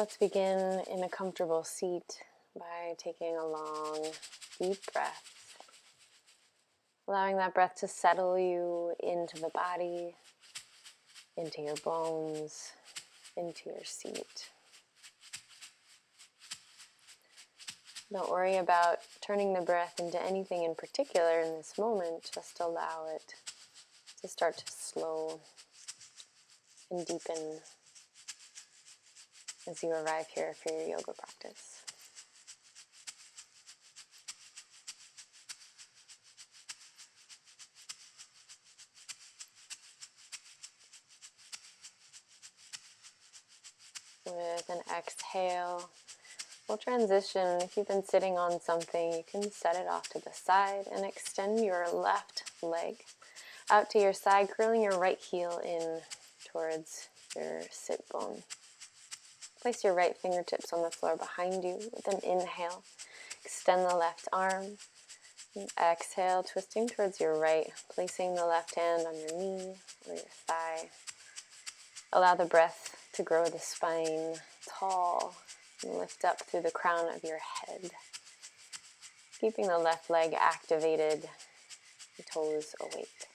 Let's begin in a comfortable seat by taking a long, deep breath. Allowing that breath to settle you into the body, into your bones, into your seat. Don't worry about turning the breath into anything in particular in this moment. Just allow it to start to slow and deepen as you arrive here for your yoga practice. With an exhale, we'll transition. If you've been sitting on something, you can set it off to the side and extend your left leg out to your side, curling your right heel in towards your sit bone. Place your right fingertips on the floor behind you with an inhale. Extend the left arm. And exhale, twisting towards your right, placing the left hand on your knee or your thigh. Allow the breath to grow the spine tall and lift up through the crown of your head. Keeping the left leg activated, the toes awake.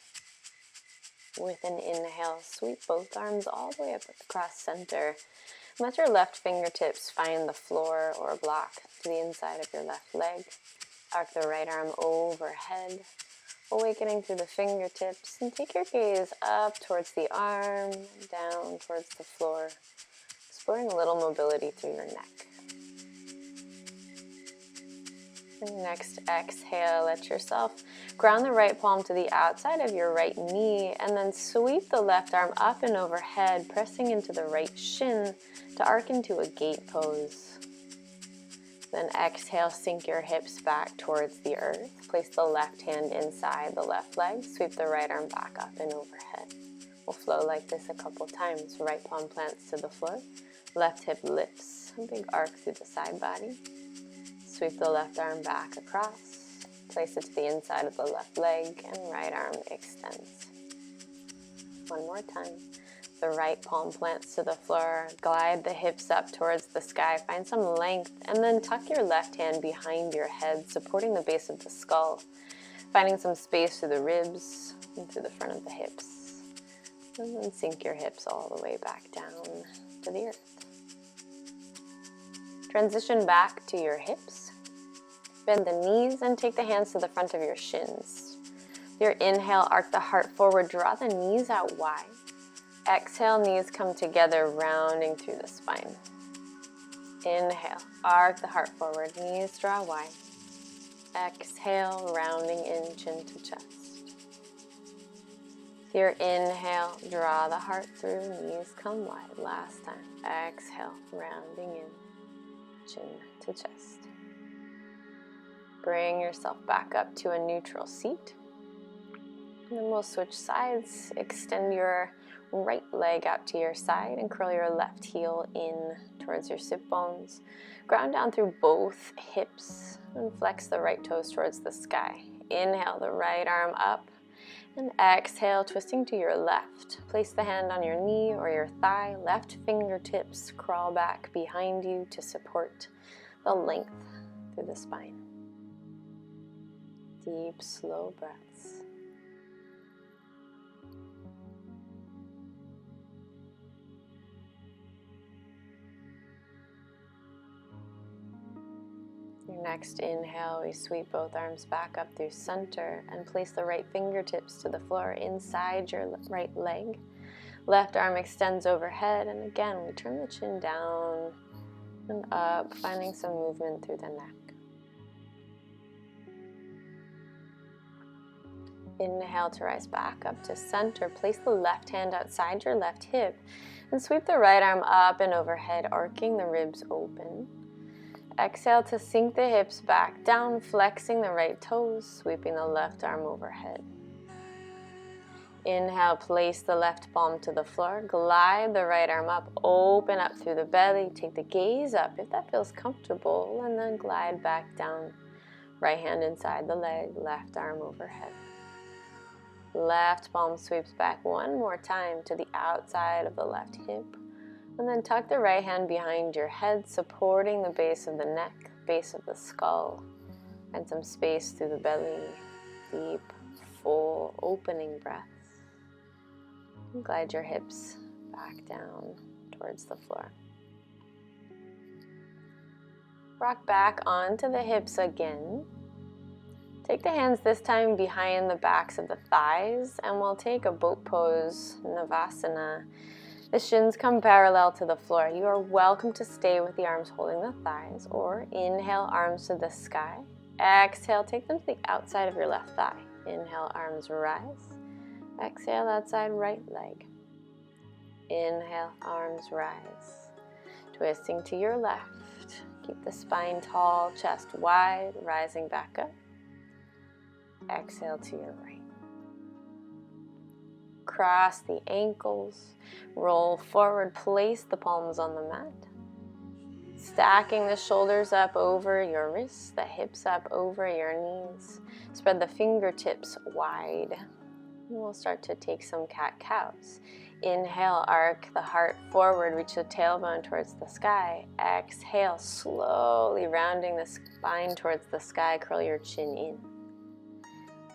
With an inhale, sweep both arms all the way up across center. Let your left fingertips find the floor or a block to the inside of your left leg. Arc the right arm overhead, awakening through the fingertips, and take your gaze up towards the arm, down towards the floor, exploring a little mobility through your neck. And next, exhale, let yourself ground the right palm to the outside of your right knee, and then sweep the left arm up and overhead, pressing into the right shin to arc into a gate pose. Then exhale, sink your hips back towards the earth. Place the left hand inside the left leg, sweep the right arm back up and overhead. We'll flow like this a couple times. Right palm plants to the floor, left hip lifts, a big arc through the side body. Sweep the left arm back across, place it to the inside of the left leg, and right arm extends. One more time. The right palm plants to the floor, glide the hips up towards the sky, find some length, and then tuck your left hand behind your head, supporting the base of the skull, finding some space through the ribs and through the front of the hips. And then sink your hips all the way back down to the earth. Transition back to your hips. Bend the knees and take the hands to the front of your shins. With your inhale, arc the heart forward, draw the knees out wide. Exhale, knees come together, rounding through the spine. Inhale, arc the heart forward, knees draw wide. Exhale, rounding in, chin to chest. With your inhale, draw the heart through, knees come wide. Last time. Exhale, rounding in, chin to chest. Bring yourself back up to a neutral seat. And then we'll switch sides. Extend your right leg out to your side and curl your left heel in towards your sit bones. Ground down through both hips and flex the right toes towards the sky. Inhale the right arm up and exhale, twisting to your left. Place the hand on your knee or your thigh. Left fingertips crawl back behind you to support the length through the spine. Deep, slow breaths. Your next inhale, we sweep both arms back up through center and place the right fingertips to the floor inside your right leg. Left arm extends overhead, and again, we turn the chin down and up, finding some movement through the neck. Inhale to rise back up to center. Place the left hand outside your left hip and sweep the right arm up and overhead, arcing the ribs open. Exhale to sink the hips back down, flexing the right toes, sweeping the left arm overhead. Inhale, place the left palm to the floor, glide the right arm up, open up through the belly, take the gaze up if that feels comfortable, and then glide back down. Right hand inside the leg, left arm overhead. Left palm sweeps back one more time to the outside of the left hip. And then tuck the right hand behind your head, supporting the base of the neck, base of the skull, and some space through the belly. Deep, full, opening breaths. And glide your hips back down towards the floor. Rock back onto the hips again. Take the hands this time behind the backs of the thighs, and we'll take a boat pose, Navasana. The shins come parallel to the floor. You are welcome to stay with the arms holding the thighs, or inhale, arms to the sky. Exhale, take them to the outside of your left thigh. Inhale, arms rise. Exhale, outside right leg. Inhale, arms rise. Twisting to your left. Keep the spine tall, chest wide, rising back up. Exhale to your right. Cross the ankles, roll forward, place the palms on the mat. Stacking the shoulders up over your wrists, the hips up over your knees. Spread the fingertips wide. And we'll start to take some cat-cows. Inhale, arc the heart forward, reach the tailbone towards the sky. Exhale, slowly rounding the spine towards the sky, curl your chin in.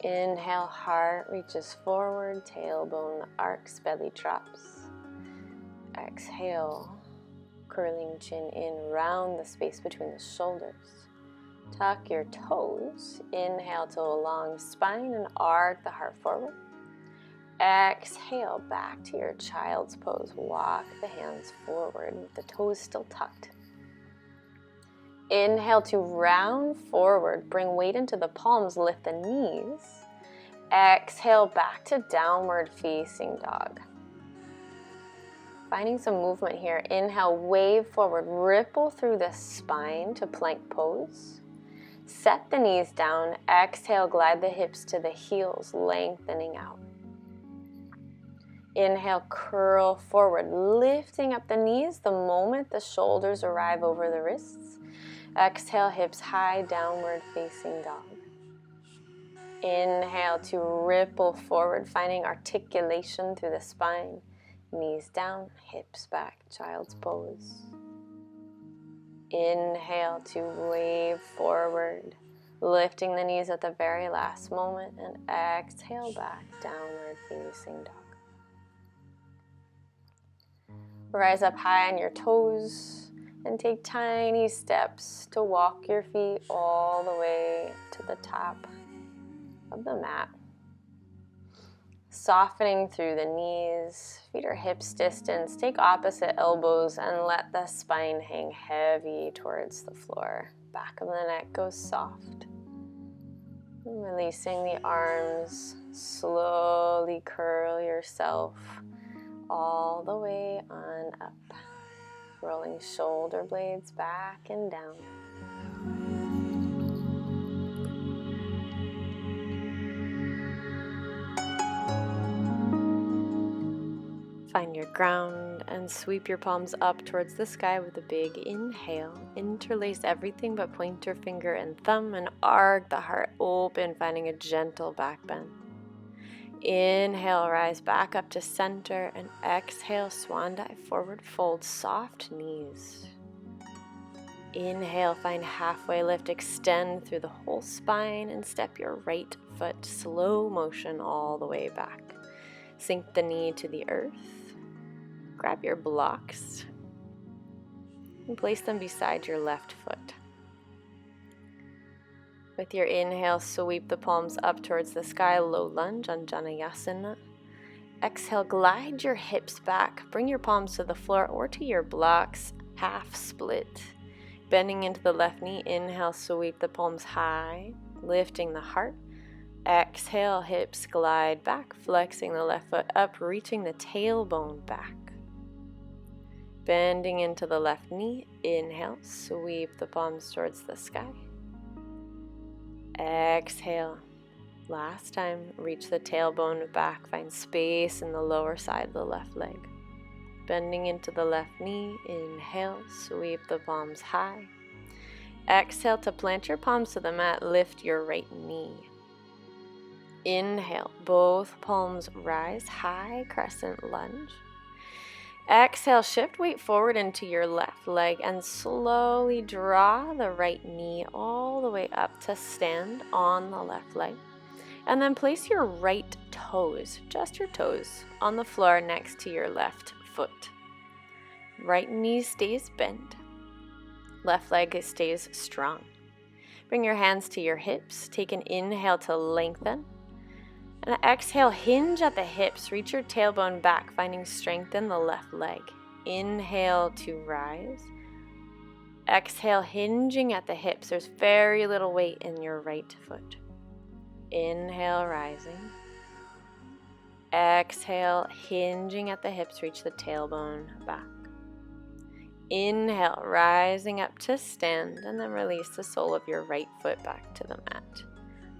Inhale, heart reaches forward, tailbone arcs, belly drops. Exhale, curling chin in, round the space between the shoulders. Tuck your toes. Inhale to a long spine and arc the heart forward. Exhale, back to your child's pose. Walk the hands forward with the toes still tucked. Inhale to round forward, bring weight into the palms, lift the knees. Exhale, back to downward facing dog. Finding some movement here. Inhale, wave forward, ripple through the spine to plank pose. Set the knees down. Exhale, glide the hips to the heels, lengthening out. Inhale, curl forward, lifting up the knees the moment the shoulders arrive over the wrists. Exhale, hips high, downward facing dog. Inhale to ripple forward, finding articulation through the spine. Knees down, hips back, child's pose. Inhale to wave forward, lifting the knees at the very last moment, and exhale back, downward facing dog. Rise up high on your toes and take tiny steps to walk your feet all the way to the top of the mat. Softening through the knees, feet are hips distance. Take opposite elbows and let the spine hang heavy towards the floor. Back of the neck goes soft. And releasing the arms, slowly curl yourself all the way on up. Rolling shoulder blades back and down. Find your ground and sweep your palms up towards the sky with a big inhale. Interlace everything but pointer finger and thumb and arc the heart open, finding a gentle back bend. Inhale, rise back up to center, and exhale, swan dive, forward fold, soft knees. Inhale, find halfway lift, extend through the whole spine, and step your right foot, slow motion all the way back. Sink the knee to the earth. Grab your blocks and place them beside your left foot. With your inhale, sweep the palms up towards the sky, low lunge, Anjaneyasana. Exhale, glide your hips back. Bring your palms to the floor or to your blocks, half split. Bending into the left knee, inhale, sweep the palms high, lifting the heart. Exhale, hips glide back, flexing the left foot up, reaching the tailbone back. Bending into the left knee, inhale, sweep the palms towards the sky. Exhale, last time, reach the tailbone back, find space in the lower side of the left leg. Bending into the left knee, inhale, sweep the palms high. Exhale to plant your palms to the mat, lift your right knee. Inhale, both palms rise, high crescent lunge. Exhale, shift weight forward into your left leg and slowly draw the right knee all the way up to stand on the left leg. And then place your right toes, just your toes, on the floor next to your left foot. Right knee stays bent. Left leg stays strong. Bring your hands to your hips. Take an inhale to lengthen. And exhale, hinge at the hips. Reach your tailbone back, finding strength in the left leg. Inhale to rise. Exhale, hinging at the hips. There's very little weight in your right foot. Inhale, rising. Exhale, hinging at the hips. Reach the tailbone back. Inhale, rising up to stand, and then release the sole of your right foot back to the mat.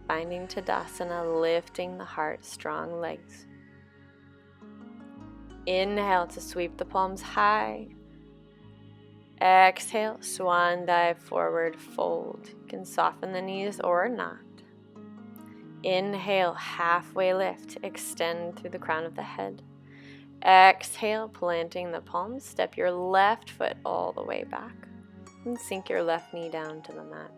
Finding Tadasana, lifting the heart, strong legs. Inhale to sweep the palms high. Exhale, swan dive, forward fold. You can soften the knees or not. Inhale, halfway lift, extend through the crown of the head. Exhale, planting the palms, step your left foot all the way back and sink your left knee down to the mat.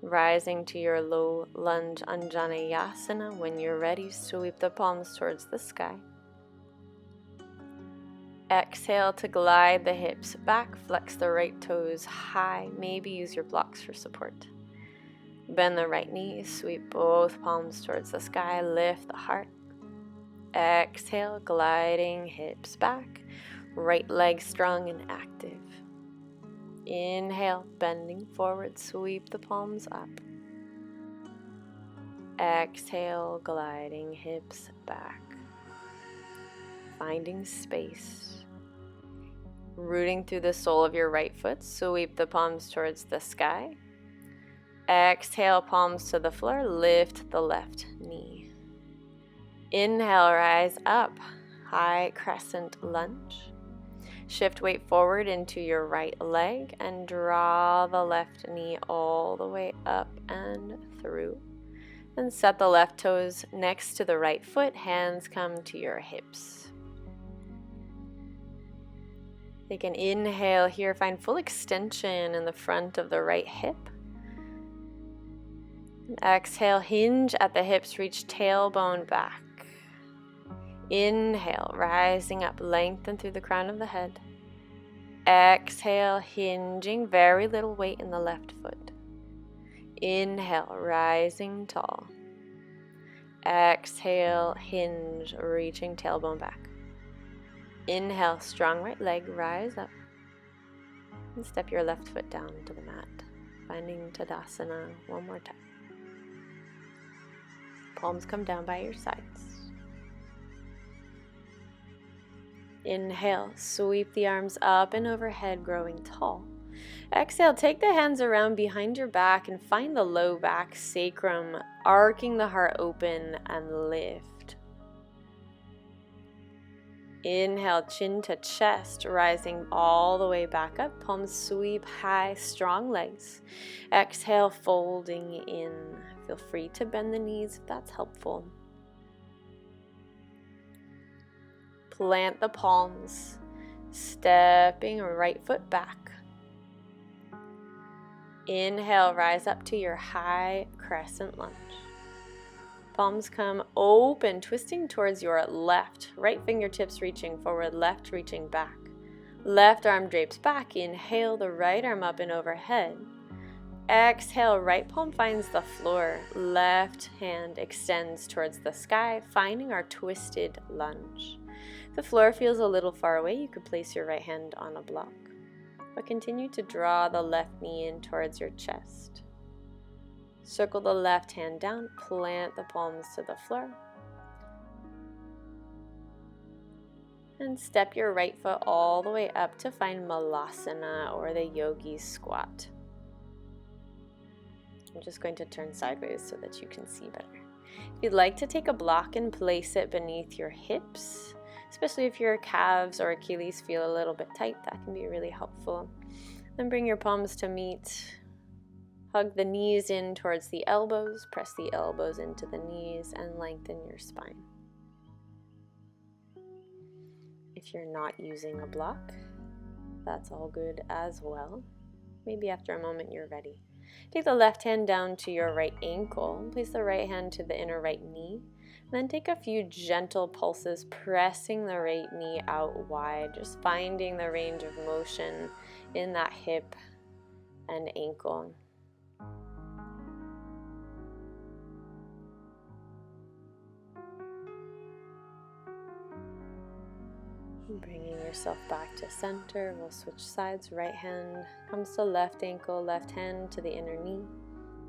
Rising to your low lunge Anjaneyasana. When you're ready, sweep the palms towards the sky. Exhale to glide the hips back, flex the right toes high, maybe use your blocks for support. Bend the right knee, sweep both palms towards the sky, lift the heart. Exhale, gliding hips back, right leg strong and active. Inhale, bending forward, sweep the palms up. Exhale, gliding hips back. Finding space. Rooting through the sole of your right foot, sweep the palms towards the sky. Exhale, palms to the floor, lift the left knee. Inhale, rise up, high crescent lunge. Shift weight forward into your right leg and draw the left knee all the way up and through. And set the left toes next to the right foot, hands come to your hips. Take an inhale here, find full extension in the front of the right hip. Exhale, hinge at the hips, reach tailbone back. Inhale, rising up, lengthen through the crown of the head. Exhale, hinging, very little weight in the left foot. Inhale, rising tall. Exhale, hinge, reaching tailbone back. Inhale, strong right leg, rise up. And step your left foot down to the mat. Finding Tadasana one more time. Palms come down by your sides. Inhale, sweep the arms up and overhead, growing tall. Exhale, take the hands around behind your back and find the low back sacrum, arcing the heart open and lift. Inhale, chin to chest, rising all the way back up. Palms sweep high, strong legs. Exhale, folding in. Feel free to bend the knees if that's helpful. Plant the palms, stepping right foot back. Inhale, rise up to your high crescent lunge. Palms come open, twisting towards your left. Right fingertips reaching forward, left reaching back. Left arm drapes back. Inhale, the right arm up and overhead. Exhale, right palm finds the floor. Left hand extends towards the sky, finding our twisted lunge. If the floor feels a little far away, you could place your right hand on a block. But continue to draw the left knee in towards your chest. Circle the left hand down, plant the palms to the floor. And step your right foot all the way up to find Malasana or the yogi squat. I'm just going to turn sideways so that you can see better. If you'd like to take a block and place it beneath your hips, especially if your calves or Achilles feel a little bit tight, that can be really helpful. Then bring your palms to meet. Hug the knees in towards the elbows, press the elbows into the knees, and lengthen your spine. If you're not using a block, that's all good as well. Maybe after a moment you're ready. Take the left hand down to your right ankle. Place the right hand to the inner right knee. Then take a few gentle pulses, pressing the right knee out wide, just finding the range of motion in that hip and ankle. Bringing yourself back to center, we'll switch sides. Right hand comes to left ankle, left hand to the inner knee.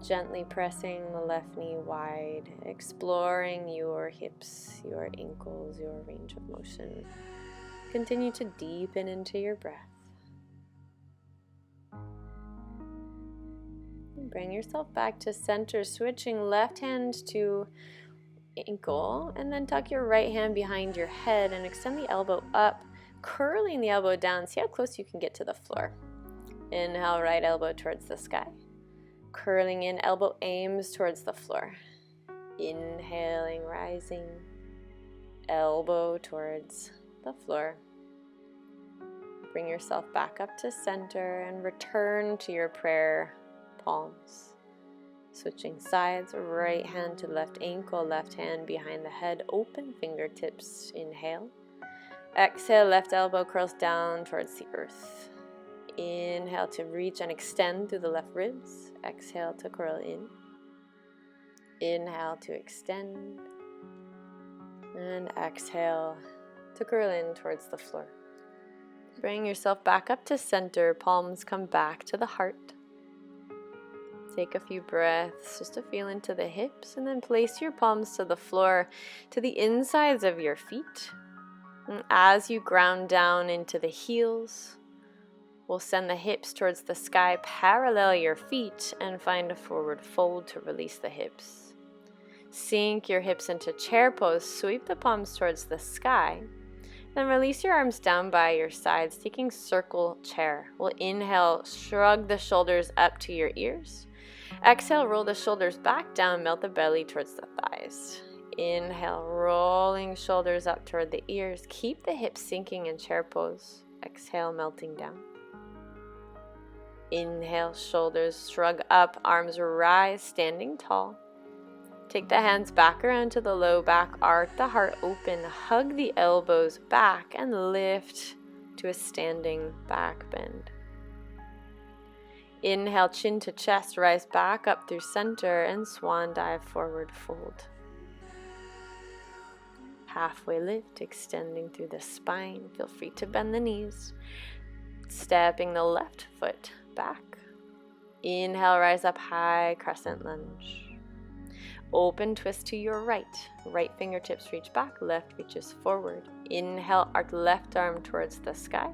Gently pressing the left knee wide, exploring your hips, your ankles, your range of motion. Continue to deepen into your breath. Bring yourself back to center, switching left hand to ankle, and then tuck your right hand behind your head and extend the elbow up, curling the elbow down. See how close you can get to the floor. Inhale, right elbow towards the sky. Curling in, elbow aims towards the floor. Inhaling, rising, elbow towards the floor. Bring yourself back up to center and return to your prayer palms. Switching sides, right hand to left ankle, left hand behind the head, open fingertips, inhale. Exhale, left elbow curls down towards the earth. Inhale to reach and extend through the left ribs. Exhale to curl in. Inhale to extend. And exhale to curl in towards the floor. Bring yourself back up to center. Palms come back to the heart. Take a few breaths just to feel into the hips, and then place your palms to the floor, to the insides of your feet. And as you ground down into the heels, we'll send the hips towards the sky, parallel your feet, and find a forward fold to release the hips. Sink your hips into chair pose, sweep the palms towards the sky, then release your arms down by your sides, taking circle chair. We'll inhale, shrug the shoulders up to your ears. Exhale, roll the shoulders back down, melt the belly towards the thighs. Inhale, rolling shoulders up toward the ears. Keep the hips sinking in chair pose. Exhale, melting down. Inhale, shoulders shrug up, arms rise, standing tall. Take the hands back around to the low back, arc the heart open, hug the elbows back, and lift to a standing back bend. Inhale, chin to chest, rise back up through center, and swan dive, forward fold. Halfway lift, extending through the spine. Feel free to bend the knees. Stepping the left foot back. Inhale, rise up high, crescent lunge. Open twist to your right. Right fingertips reach back, left reaches forward. Inhale, arc left arm towards the sky.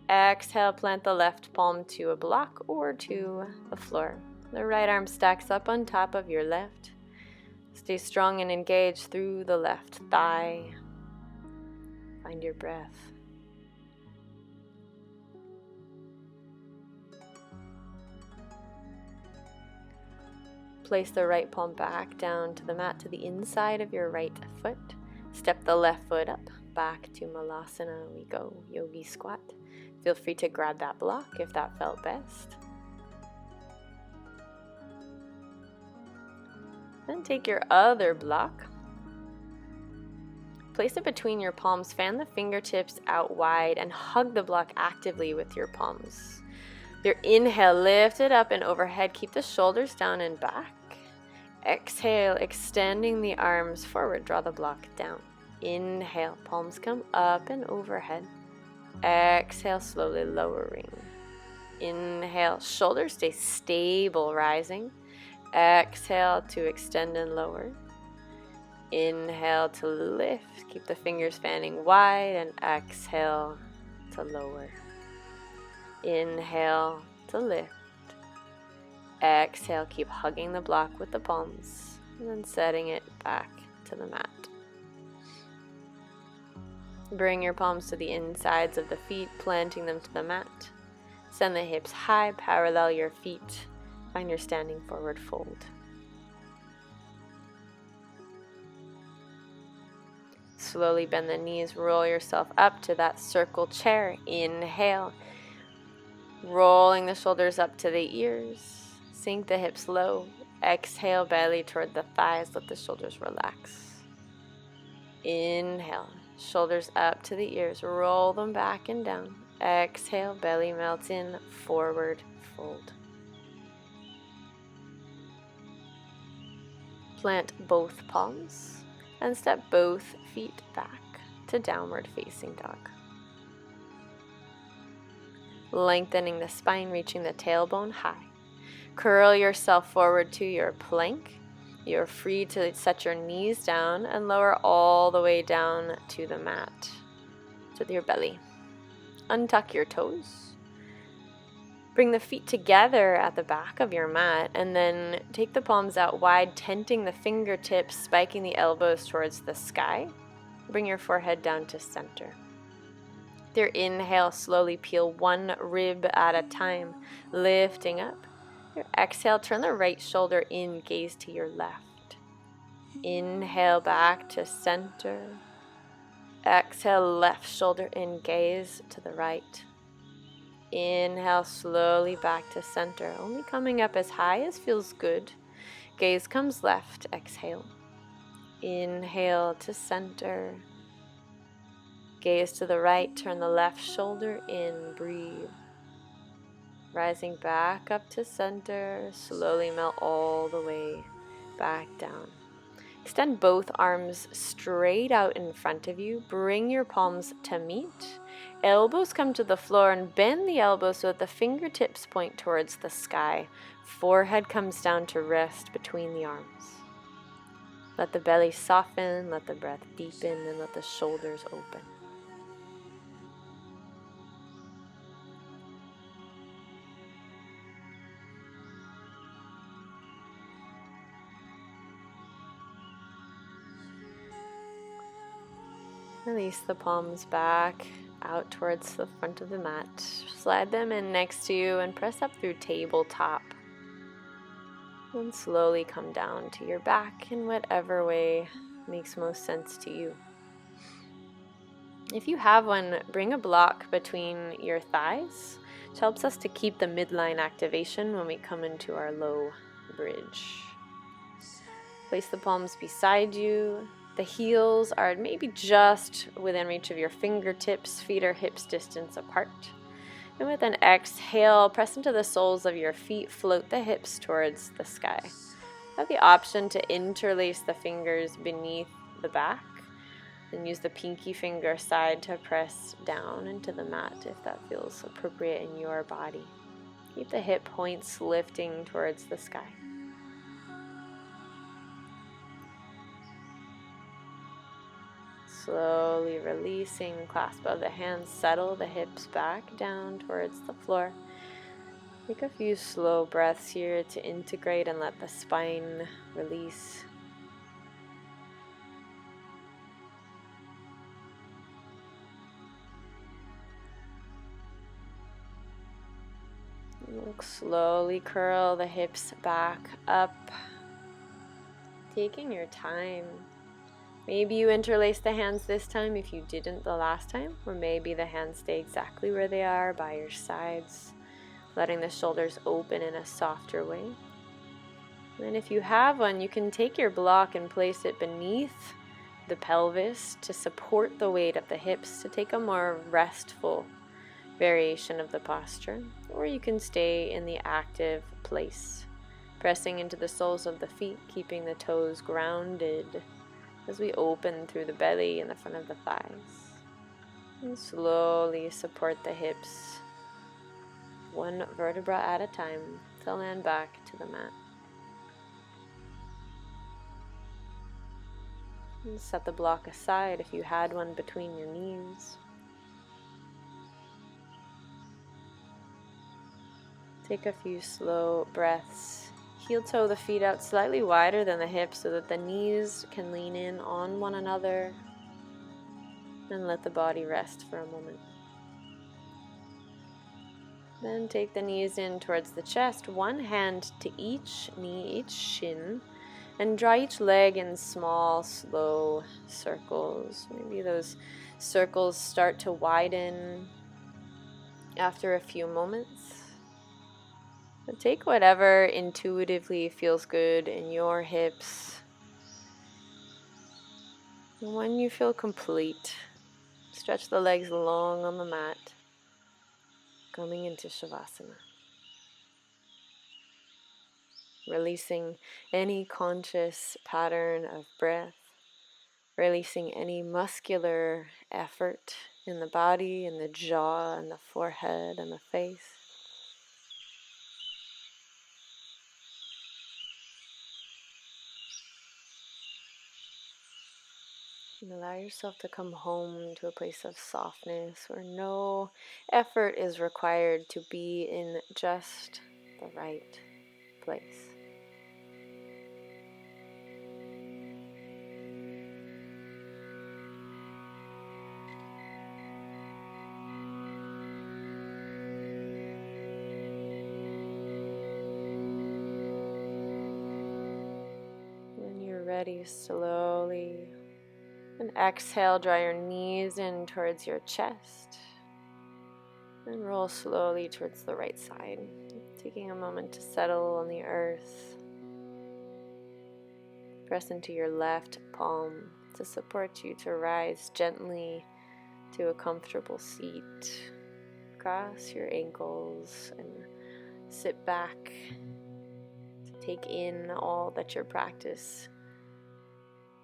Exhale, plant the left palm to a block or to the floor. The right arm stacks up on top of your left. Stay strong and engaged through the left thigh. Find your breath. Place the right palm back down to the mat to the inside of your right foot. Step the left foot up, back to Malasana. We go, yogi squat. Feel free to grab that block if that felt best. Then take your other block. Place it between your palms, fan the fingertips out wide, and hug the block actively with your palms. Your inhale, lift it up and overhead. Keep the shoulders down and back. Exhale, extending the arms forward. Draw the block down. Inhale, palms come up and overhead. Exhale, slowly lowering. Inhale, shoulders stay stable, rising. Exhale to extend and lower. Inhale to lift. Keep the fingers fanning wide, and exhale to lower. Inhale to lift. Exhale, keep hugging the block with the palms, and then setting it back to the mat. Bring your palms to the insides of the feet, planting them to the mat. Send the hips high, parallel your feet. Find your standing forward fold. slowly bend the knees, roll yourself up to that circle chair. Inhale, rolling the shoulders up to the ears. Sink the hips low. Exhale, belly toward the thighs. Let the shoulders relax. Inhale, shoulders up to the ears. Roll them back and down. Exhale, belly melts in, forward fold. Plant both palms and step both feet back to downward facing dog. Lengthening the spine, reaching the tailbone high. Curl yourself forward to your plank. You're free to set your knees down and lower all the way down to the mat, to your belly. Untuck your toes. Bring the feet together at the back of your mat, and then take the palms out wide, tenting the fingertips, spiking the elbows towards the sky. Bring your forehead down to center. With your inhale, slowly peel one rib at a time, lifting up. Your exhale, turn the right shoulder in, gaze to your left. Inhale back to center. Exhale, left shoulder in, gaze to the right. Inhale slowly back to center, only coming up as high as feels good. Gaze comes left, exhale. Inhale to center. Gaze to the right, turn the left shoulder in, breathe. Rising back up to center, slowly melt all the way back down. Extend both arms straight out in front of you. Bring your palms to meet. Elbows come to the floor and bend the elbows so that the fingertips point towards the sky. Forehead comes down to rest between the arms. Let the belly soften, let the breath deepen, and let the shoulders open. Release the palms back out towards the front of the mat. Slide them in next to you and press up through tabletop. And slowly come down to your back in whatever way makes most sense to you. If you have one, bring a block between your thighs, which helps us to keep the midline activation when we come into our low bridge. Place the palms beside you. The heels are maybe just within reach of your fingertips. Feet are hips distance apart. And with an exhale, press into the soles of your feet. Float the hips towards the sky. You have the option to interlace the fingers beneath the back and use the pinky finger side to press down into the mat if that feels appropriate in your body. Keep the hip points lifting towards the sky. Slowly releasing, clasp of the hands, settle the hips back down towards the floor. Take a few slow breaths here to integrate and let the spine release. Slowly curl the hips back up, taking your time. Maybe you interlace the hands this time if you didn't the last time, or maybe the hands stay exactly where they are by your sides, letting the shoulders open in a softer way. And if you have one, you can take your block and place it beneath the pelvis to support the weight of the hips to take a more restful variation of the posture, or you can stay in the active place, pressing into the soles of the feet, keeping the toes grounded as we open through the belly and the front of the thighs. And slowly support the hips, one vertebra at a time, to land back to the mat. And set the block aside if you had one between your knees. Take a few slow breaths. Heel toe the feet out slightly wider than the hips so that the knees can lean in on one another. And let the body rest for a moment. Then take the knees in towards the chest, one hand to each knee, each shin. And draw each leg in small, slow circles. Maybe those circles start to widen after a few moments. But take whatever intuitively feels good in your hips. And when you feel complete, stretch the legs long on the mat, coming into Shavasana. Releasing any conscious pattern of breath, releasing any muscular effort in the body, in the jaw, and the forehead, and the face. And allow yourself to come home to a place of softness where no effort is required to be in just the right place. When you're ready, slowly and exhale, draw your knees in towards your chest and roll slowly towards the right side, taking a moment to settle on the earth. Press into your left palm to support you to rise gently to a comfortable seat. Cross your ankles and sit back to take in all that your practice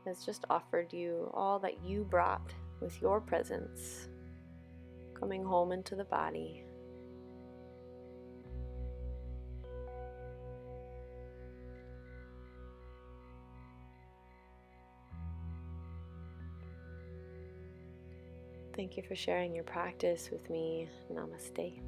has just offered you, all that you brought with your presence, coming home into the body. Thank you for sharing your practice with me. Namaste.